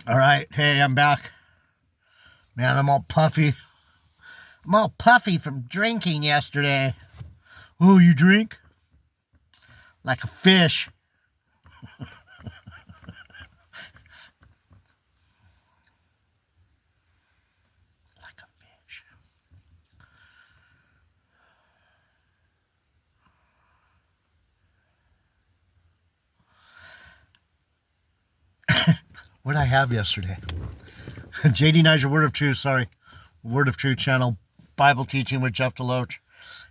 All right, hey, I'm back. Man, I'm all puffy. I'm all puffy from drinking yesterday. Oh, you drink? Like a fish. Like a fish. What did I have yesterday? JD Niger Word of Truth, sorry. Word of Truth channel, Bible teaching with Jeff Deloach.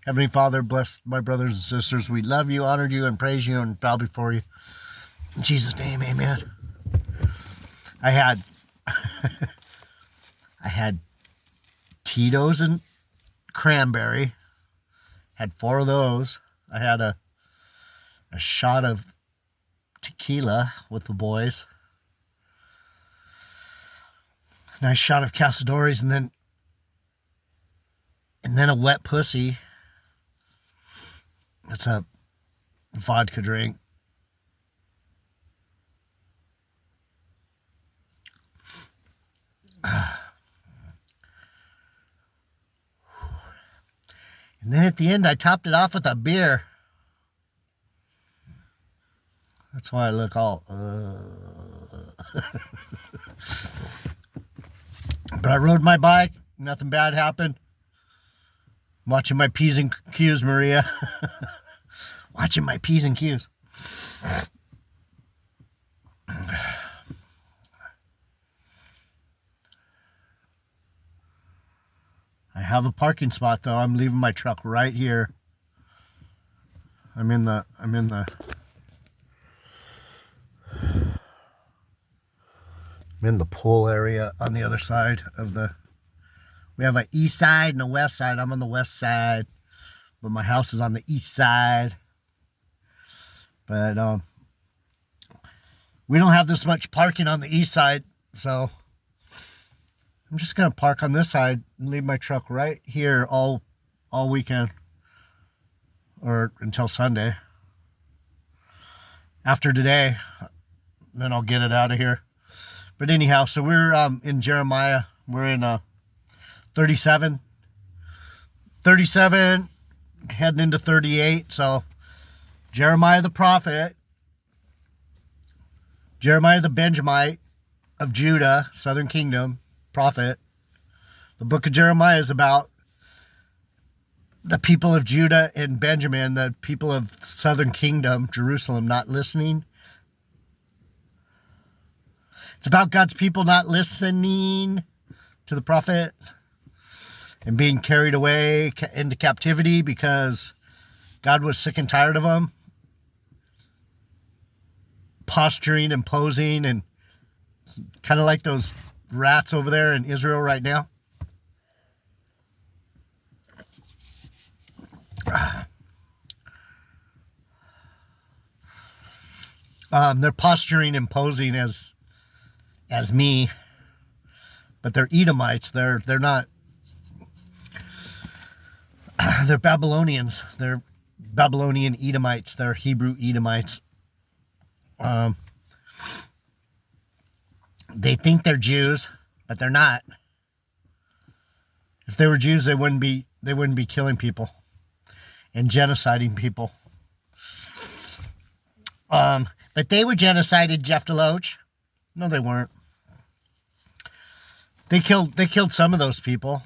Heavenly Father, bless my brothers and sisters. We love you, honor you, and praise you, and bow before you. In Jesus' name, amen. I had Tito's and cranberry. Had 4 of those. I had a shot of tequila with the boys. Nice shot of Casadores, and then a wet pussy. It's a vodka drink. And then at the end, I topped it off with a beer. That's why I look all... But I rode my bike. Nothing bad happened. I'm watching my P's and Q's, Maria. Watching my P's and Q's. I have a parking spot though. I'm leaving my truck right here. I'm in the pool area on the other side of the... We have an east side and a west side. I'm on the west side, but my house is on the east side. But we don't have this much parking on the east side, so I'm just gonna park on this side and leave my truck right here all weekend, or until Sunday. After today, then I'll get it out of here. But anyhow, so we're in Jeremiah. We're in 37, heading into 38. So Jeremiah the prophet, Jeremiah the Benjamite of Judah, southern kingdom, prophet. The book of Jeremiah is about the people of Judah and Benjamin, the people of southern kingdom, Jerusalem, not listening. It's about God's people not listening to the prophet and being carried away into captivity because God was sick and tired of them posturing and posing, and kind of like those rats over there in Israel right now. They're posturing and posing as me, but they're Edomites. They're not. They're Babylonians. They're Babylonian Edomites. They're Hebrew Edomites. They think they're Jews, but they're not. If they were Jews, they wouldn't be killing people and genociding people. But they were genocided, Jeff Deloach. No, they weren't. They killed some of those people.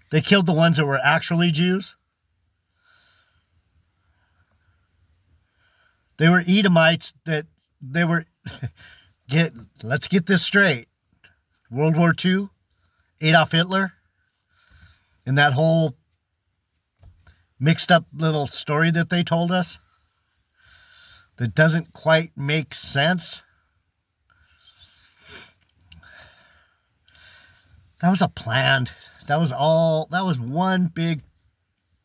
They killed the ones that were actually Jews. They were Edomites that they were... Let's get this straight. World War II, Adolf Hitler, and that whole mixed up little story that they told us that doesn't quite make sense. That was a plan. That was one big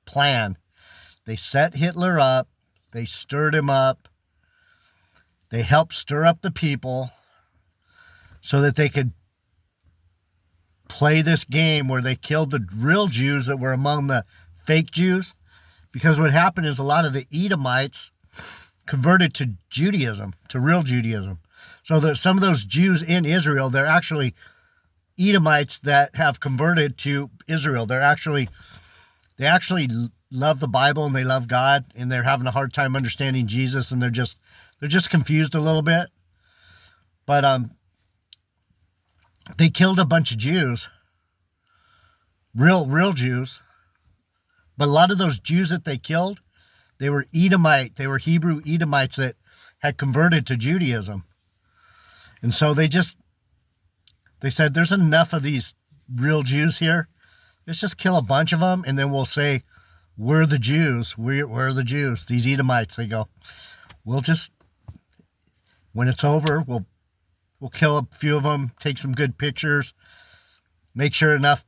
plan. They set Hitler up. They stirred him up. They helped stir up the people so that they could play this game where they killed the real Jews that were among the fake Jews. Because what happened is a lot of the Edomites converted to Judaism, to real Judaism. So that some of those Jews in Israel, they're actually Edomites that have converted to Israel. They actually love the Bible and they love God, and they're having a hard time understanding Jesus, and they're just confused a little bit. But they killed a bunch of Jews, real Jews. But a lot of those Jews that they killed, they were Edomite. They were Hebrew Edomites that had converted to Judaism. And so they said, there's enough of these real Jews here. Let's just kill a bunch of them, and then we'll say, we're the Jews. We're the Jews. These Edomites, they go, we'll just, when it's over, we'll kill a few of them, take some good pictures, make sure enough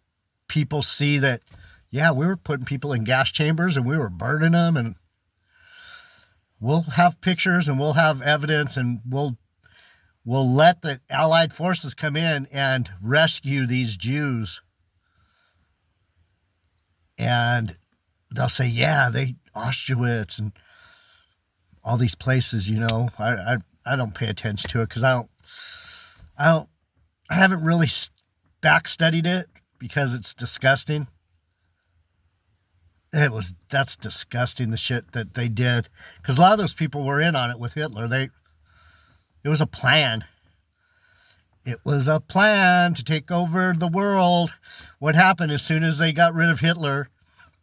people see that, yeah, we were putting people in gas chambers and we were burning them, and we'll have pictures and we'll have evidence, and we'll let the Allied forces come in and rescue these Jews. And they'll say, yeah, Auschwitz and all these places, you know. I don't pay attention to it because I haven't really back studied it because it's disgusting. That's disgusting, the shit that they did. Because a lot of those people were in on it with Hitler. It was a plan. It was a plan to take over the world. What happened as soon as they got rid of Hitler,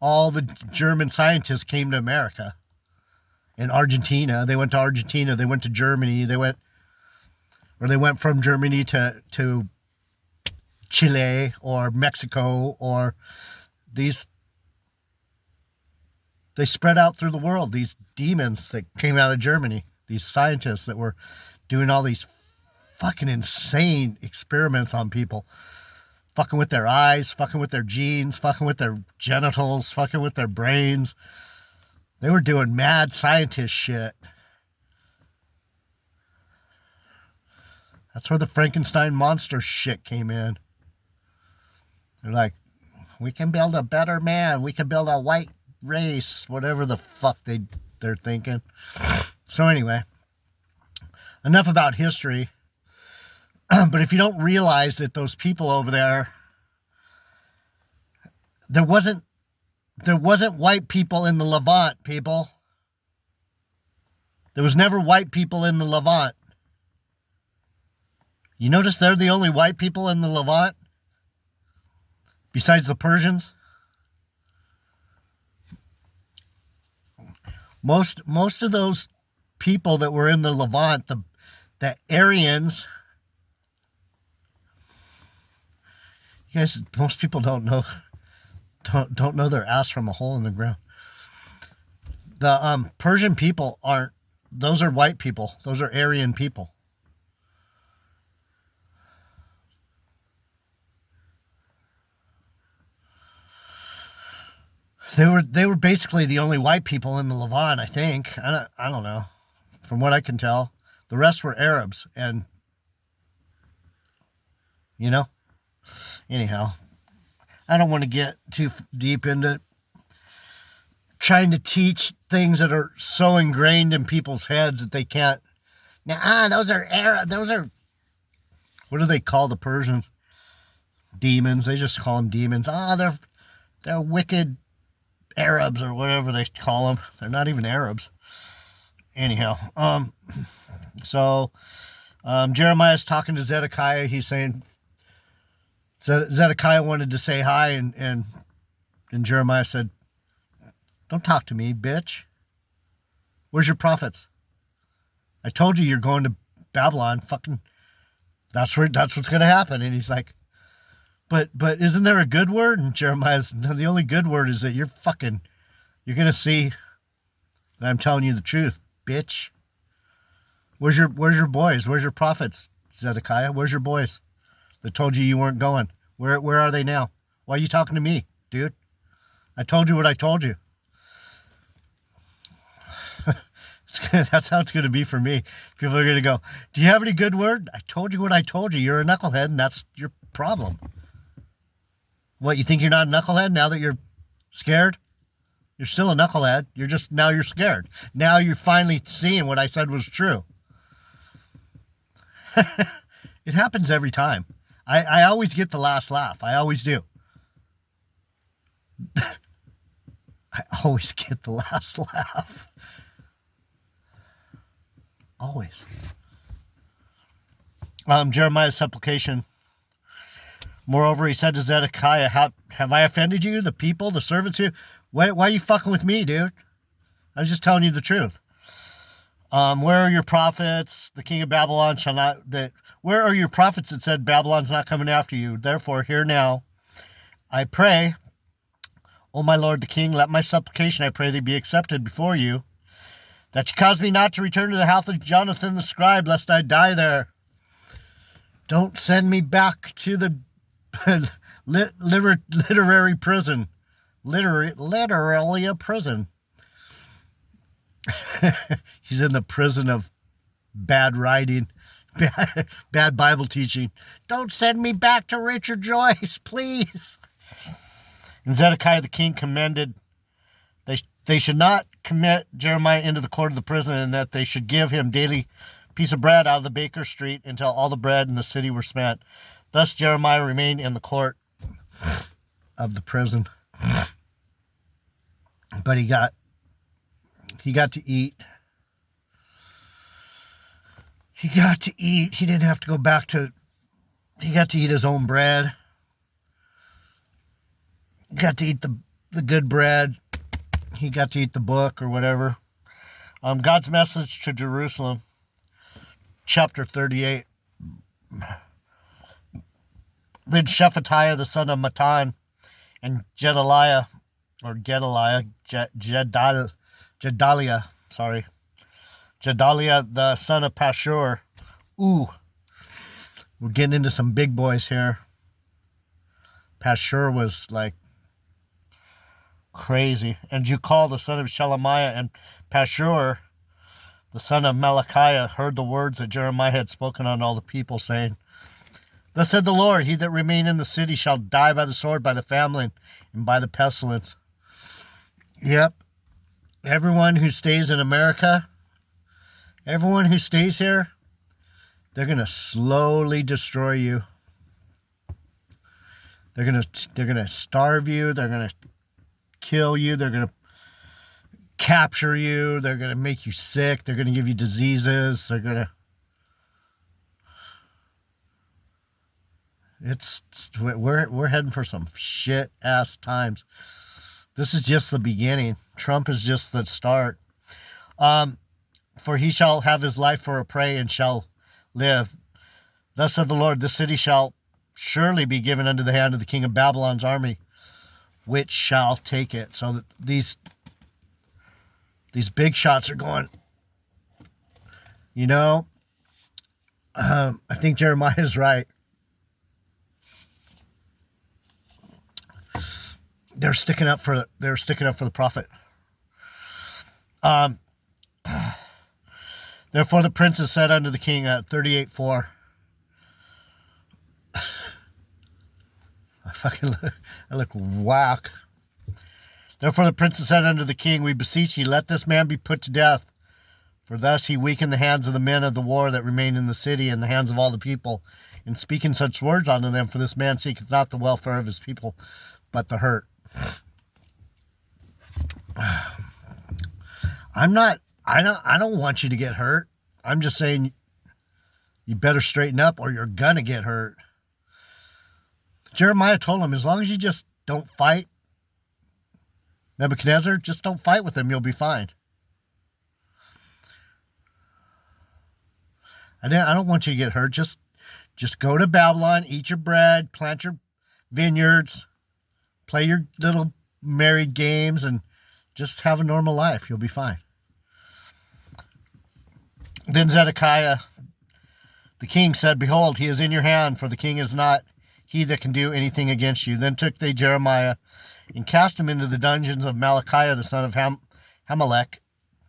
all the German scientists came to America and Argentina. They went to Argentina. They went to Germany. They went from Germany to Chile or Mexico, or they spread out through the world. These demons that came out of Germany, these scientists that were doing all these fucking insane experiments on people, fucking with their eyes, fucking with their genes, fucking with their genitals, fucking with their brains. They were doing mad scientist shit. That's where the Frankenstein monster shit came in. They're like, we can build a better man. We can build a white race, whatever the fuck they're thinking. So anyway, enough about history. But if you don't realize that those people over there, there wasn't white people in the Levant, people. There was never white people in the Levant. You notice they're the only white people in the Levant? Besides the Persians? Most of those people that were in the Levant, the Aryans, you guys, most people don't know their ass from a hole in the ground. The Persian people aren't, those are white people. Those are Aryan people. They were basically the only white people in the Levant, I think. I don't know. From what I can tell, the rest were Arabs, and you know. Anyhow, I don't want to get too deep into trying to teach things that are so ingrained in people's heads that they can't. Now, those are Arab. Those are, what do they call the Persians? Demons. They just call them demons. They're wicked Arabs or whatever they call them. They're not even Arabs. Anyhow, so Jeremiah's talking to Zedekiah. He's saying, Zedekiah wanted to say hi, and Jeremiah said, don't talk to me, bitch. Where's your prophets? I told you you're going to Babylon. Fucking, that's what's going to happen. And he's like, but isn't there a good word? And Jeremiah's, no, the only good word is that you're going to see that I'm telling you the truth, bitch. Where's your boys? Where's your prophets, Zedekiah? Where's your boys that told you weren't going? Where are they now? Why are you talking to me, dude? I told you what I told you. That's how it's going to be for me. People are going to go, do you have any good word? I told you what I told you. You're a knucklehead, and that's your problem. What, you think you're not a knucklehead now that you're scared? You're still a knucklehead. Now you're scared. Now you're finally seeing what I said was true. It happens every time. I always get the last laugh. I always do. I always get the last laugh. Always. Jeremiah's supplication. Moreover, he said to Zedekiah, have I offended you, the people, the servants here? Why are you fucking with me, dude? I was just telling you the truth. Where are your prophets? The king of Babylon shall not... Where are your prophets that said Babylon's not coming after you? Therefore, hear now, I pray, O my lord the king, let my supplication, I pray thee, be accepted before you, that you cause me not to return to the house of Jonathan the scribe, lest I die there. Don't send me back to the literary prison. Literally a prison. He's in the prison of bad writing, bad Bible teaching. Don't send me back to Richard Joyce, please. And Zedekiah the king commended they should not commit Jeremiah into the court of the prison, and that they should give him daily piece of bread out of the baker's street until all the bread in the city were spent. Thus Jeremiah remained in the court of the prison. But he got to eat. He got to eat. He didn't have to go back to... He got to eat his own bread. He got to eat the good bread. He got to eat the book or whatever. God's message to Jerusalem. Chapter 38. Then Shephatiah the son of Mattan and Jedaliah the son of Pashur. Ooh, we're getting into some big boys here. Pashur was like crazy. And Jukal the son of Shelemiah and Pashur the son of Malachiah heard the words that Jeremiah had spoken on all the people, saying, Thus said the Lord, he that remain in the city shall die by the sword, by the famine, and by the pestilence. Yep. Everyone who stays in America, everyone who stays here, they're going to slowly destroy you. They're going to starve you. They're going to kill you. They're going to capture you. They're going to make you sick. They're going to give you diseases. They're going to... We're heading for some shit ass times. This is just the beginning. Trump is just the start. For he shall have his life for a prey and shall live. Thus said the Lord, the city shall surely be given unto the hand of the king of Babylon's army, which shall take it. So that these big shots are going, I think Jeremiah is right. They're sticking up for the prophet. Therefore the princes said unto the king at 38:4. I look whack. Therefore the princes said unto the king, We beseech ye, let this man be put to death. For thus he weakened the hands of the men of the war that remain in the city, and the hands of all the people, in speaking such words unto them. For this man seeketh not the welfare of his people, but the hurt. I don't want you to get hurt. I'm just saying you better straighten up or you're gonna get hurt. Jeremiah told him, as long as you just don't fight Nebuchadnezzar, just don't fight with him, you'll be fine. I don't want you to get hurt. Just go to Babylon, eat your bread, plant your vineyards, play your little married games, and just have a normal life. You'll be fine. Then Zedekiah, the king, said, Behold, he is in your hand, for the king is not he that can do anything against you. Then took they Jeremiah and cast him into the dungeons of Malachiah, the son of Hamelech,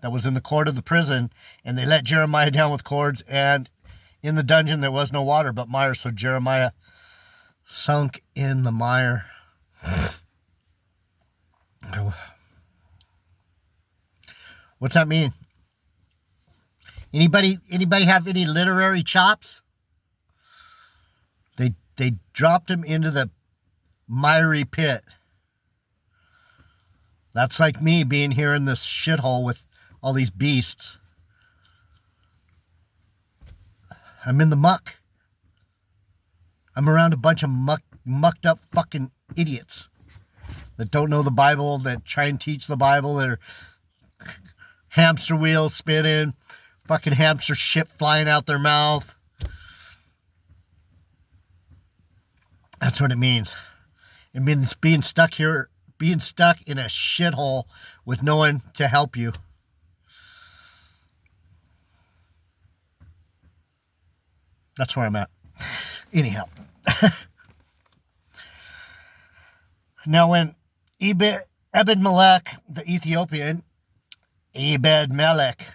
that was in the court of the prison. And they let Jeremiah down with cords, and in the dungeon there was no water but mire. So Jeremiah sunk in the mire. What's that mean? Anybody have any literary chops? they dropped him into the miry pit. That's like me being here in this shithole with all these beasts. I'm in the muck. I'm around a bunch of mucked up fucking idiots that don't know the Bible, that try and teach the Bible. They're hamster wheels spinning, fucking hamster shit flying out their mouth. That's what it means. It means being stuck here, being stuck in a shithole with no one to help you. That's where I'm at. Anyhow. Now when Ebed-Melech, the Ethiopian, Ebed-Melech,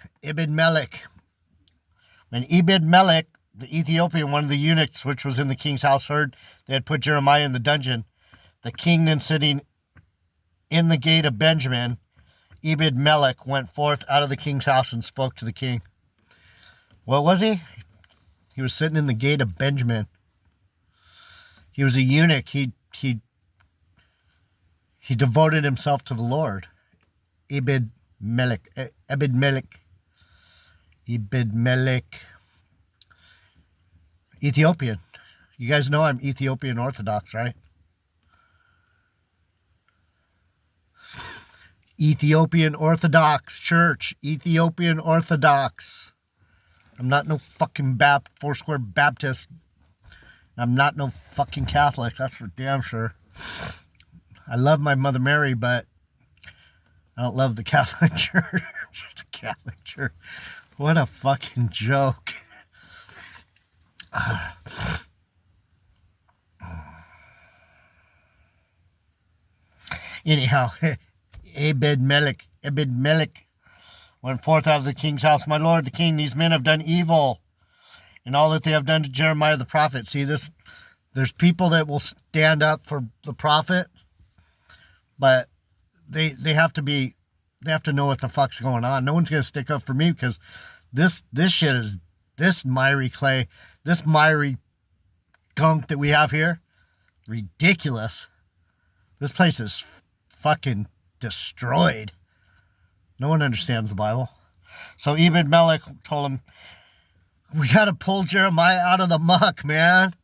when Ebed-Melech, the Ethiopian, one of the eunuchs which was in the king's house, heard they had put Jeremiah in the dungeon, the king then sitting in the gate of Benjamin, Ebed-Melech went forth out of the king's house and spoke to the king. What was he? He was sitting in the gate of Benjamin. He was a eunuch. He devoted himself to the Lord. Ebed-Melech. Ethiopian. You guys know I'm Ethiopian Orthodox, right? Ethiopian Orthodox Church. Ethiopian Orthodox. I'm not no fucking Foursquare Baptist. I'm not no fucking Catholic. That's for damn sure. I love my Mother Mary, but I don't love the Catholic Church. The Catholic Church. What a fucking joke. Anyhow, Ebed-Melech went forth out of the king's house. My lord, the king, these men have done evil in all that they have done to Jeremiah the prophet. See this? There's people that will stand up for the prophet, but they have to know what the fuck's going on. No one's gonna stick up for me because this shit is, this miry clay, this miry gunk that we have here, ridiculous. This place is fucking destroyed. No one understands the Bible. So Ebed-Melech told him, we got to pull Jeremiah out of the muck, man.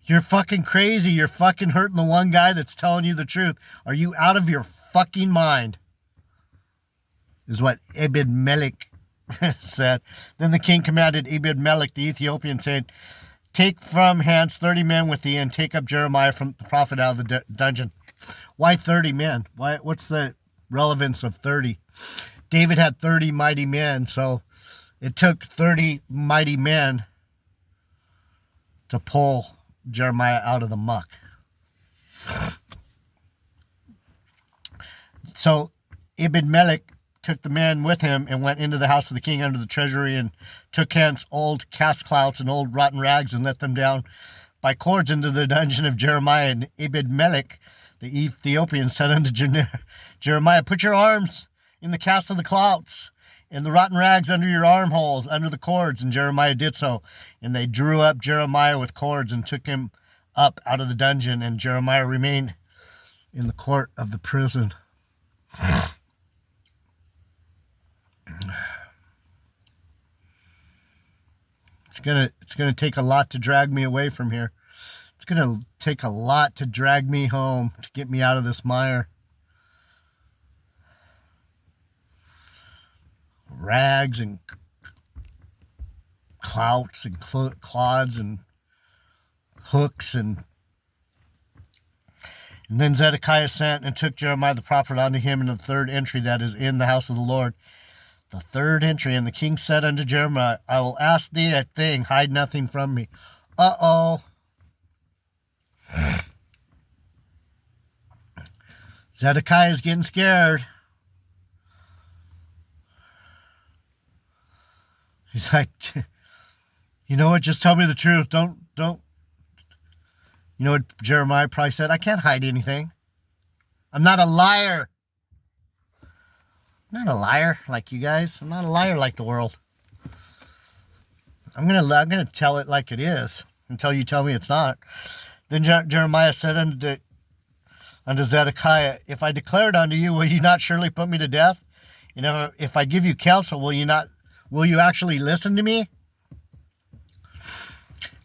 You're fucking crazy. You're fucking hurting the one guy that's telling you the truth. Are you out of your fucking mind? Is what Ebed-Melech said. Then the king commanded Ebed-Melech the Ethiopian, saying, take from hence 30 men with thee, and take up Jeremiah from the prophet out of the dungeon. Why 30 men? What's the relevance of 30? David had 30 mighty men, so it took 30 mighty men to pull Jeremiah out of the muck. So Ebed-Melech took the man with him and went into the house of the king under the treasury, and took hence old cast clouts and old rotten rags, and let them down by cords into the dungeon of Jeremiah. And Ebed-Melech the Ethiopian said unto Jeremiah, put your arms in the cast of the clouts, and the rotten rags under your armholes, under the cords. And Jeremiah did so. And they drew up Jeremiah with cords and took him up out of the dungeon. And Jeremiah remained in the court of the prison. It's gonna take a lot to drag me away from here. It's gonna take a lot to drag me home, to get me out of this mire. Rags and clouts and clods and hooks, and then Zedekiah sent and took Jeremiah the prophet unto him in the third entry that is in the house of the Lord. The third entry. And the king said unto Jeremiah, I will ask thee a thing, hide nothing from me. Uh-oh. Zedekiah is getting scared. He's like, you know what? Just tell me the truth. Don't. You know what Jeremiah probably said? I can't hide anything. I'm not a liar. I'm not a liar like you guys. I'm not a liar like the world. I'm gonna tell it like it is. until you tell me it's not. Then Jeremiah said unto Zedekiah, if I declare it unto you, will you not surely put me to death? And if I give you counsel, will you actually listen to me?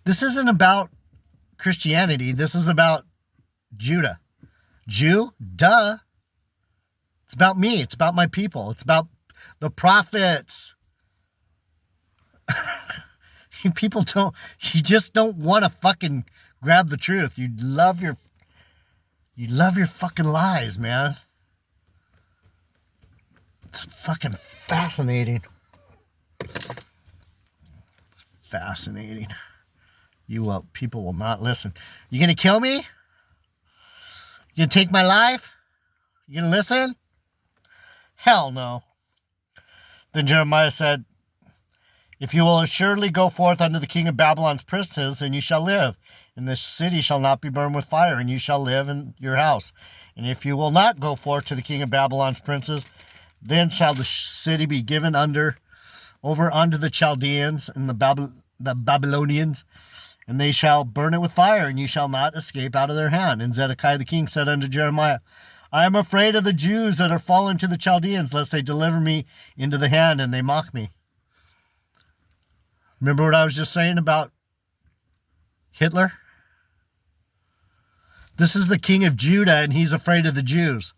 This isn't about Christianity. This is about Judah. Jew? Duh. It's about me. It's about my people. It's about the prophets. You just don't want to fucking grab the truth. You love your fucking lies, man. It's fucking fascinating. It's fascinating. People will not listen. You gonna kill me? You gonna take my life? You gonna listen? Hell no. Then Jeremiah said, if you will assuredly go forth unto the king of Babylon's princes, then you shall live, and this city shall not be burned with fire, and you shall live in your house. And if you will not go forth to the king of Babylon's princes, then shall the city be given over unto the Chaldeans and the Babylonians, and they shall burn it with fire, and you shall not escape out of their hand. And Zedekiah the king said unto Jeremiah, I am afraid of the Jews that are fallen to the Chaldeans, lest they deliver me into the hand, and they mock me. Remember what I was just saying about Hitler? This is the king of Judah, and he's afraid of the Jews.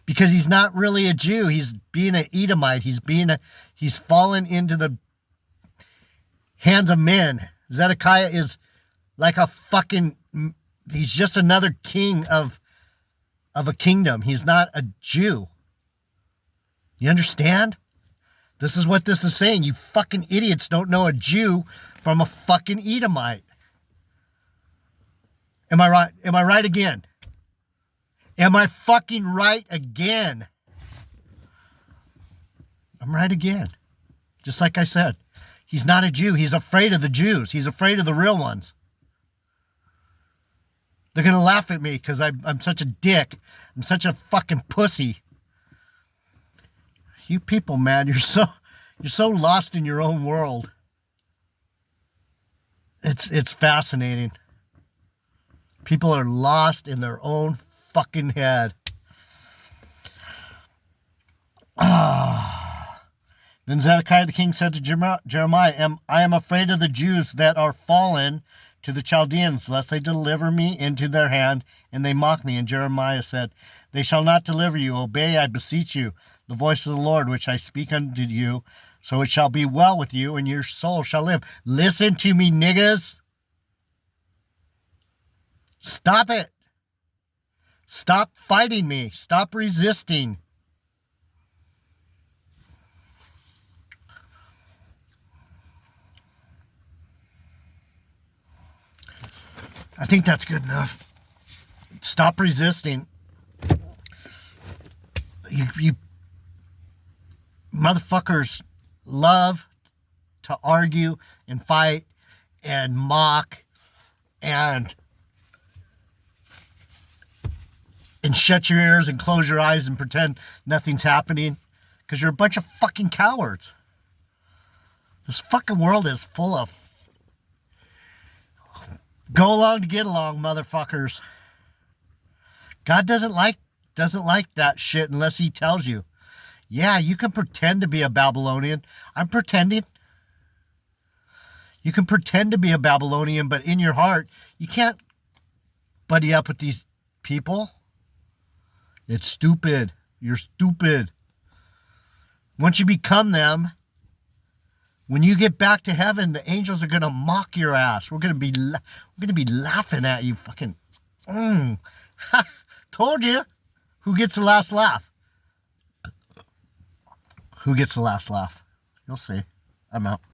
Because he's not really a Jew. He's being an Edomite. He's fallen into the hands of men. Zedekiah is like he's just another king of a kingdom. He's not a Jew. You understand? This is what this is saying. You fucking idiots don't know a Jew from a fucking Edomite. Am I right? Am I right again? Am I fucking right again? I'm right again. Just like I said. He's not a Jew. He's afraid of the Jews. He's afraid of the real ones. They're going to laugh at me because I'm such a dick. I'm such a fucking pussy. You people, man, you're so lost in your own world. It's fascinating. People are lost in their own fucking head. Then Zedekiah the king said to Jeremiah, I am afraid of the Jews that are fallen to the Chaldeans, lest they deliver me into their hand, and they mock me. And Jeremiah said, they shall not deliver you. Obey, I beseech you, the voice of the Lord, which I speak unto you. So it shall be well with you, and your soul shall live. Listen to me, niggas. Stop it. Stop fighting me. Stop resisting. I think that's good enough. Stop resisting. You motherfuckers love to argue and fight and mock and shut your ears and close your eyes and pretend nothing's happening because you're a bunch of fucking cowards. This fucking world is full of go along to get along, motherfuckers. God doesn't like that shit unless he tells you. Yeah, you can pretend to be a Babylonian. I'm pretending. You can pretend to be a Babylonian, but in your heart, you can't buddy up with these people. It's stupid. You're stupid. Once you become them, when you get back to heaven, the angels are going to mock your ass. We're going to be laughing at you. Fucking, told you. Who gets the last laugh? Who gets the last laugh? You'll see. I'm out.